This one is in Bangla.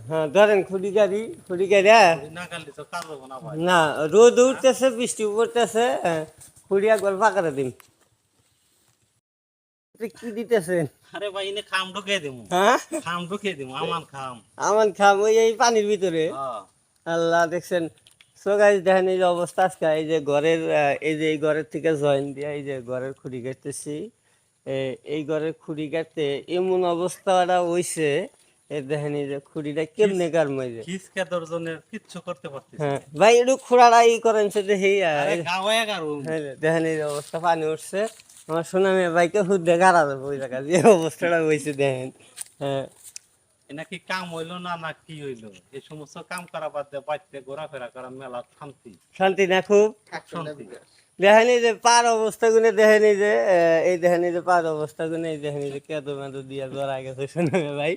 হ্যাঁ ধরেন খুঁড়ি গাড়ি না রোদ উঠতেছে বৃষ্টি পড়তেছে খুঁড়ি একবার পাকারে দিন কি দিতেছেন আরে ভাই এনে খাম ঢুকিয়ে দেবো হ্যাঁ খাম ঢুকিয়ে দেবো আমান খাম আমার খাম ওই এই পানির ভিতরে হ্যাঁ আল্লাহ দেখছেন সোগাইজ দেখেন এই যে অবস্থা আজকে এই যে ঘরের এই যে এই ঘরের থেকে জয়েন দিয়ে এই যে ঘরের খুঁড়ি কাটতেছি এই ঘরের খুঁড়ি কাটতে এমন অবস্থাটা হইছে এই দেখেন এই যে খুঁড়িটা কেমনে কারমাইছে খিসকা দর্জনের কিচ্ছু করতে পারতিস হ্যাঁ ভাই একটু খোঁড়াটা ই করেন সে দেখি আরে গাওয়া গারু দেখেন এই যে অবস্থা পানি উঠছে আমার সোনা মেয়ে ভাইকে হুদ্দে গাড়া দেবো ওই জায়গা যে অবস্থাটা হয়েছে দেখেন হ্যাঁ নাকি কাম হইলো না না কি হইলো এই সমস্ত কাম করা বাদ দিয়ে বাড়িতে ঘোরাফেরা করা মেলা শান্তি শান্তি না খুব শান্তি দেখেন এই যে পার অবস্থা গুনে দেখেন এই যে এই দেখেন এই যে পার অবস্থা গুনে এই দেখেন এই যে কেঁদো মেদো দিয়ে ধরা গেছে সোনা মেয়ে ভাই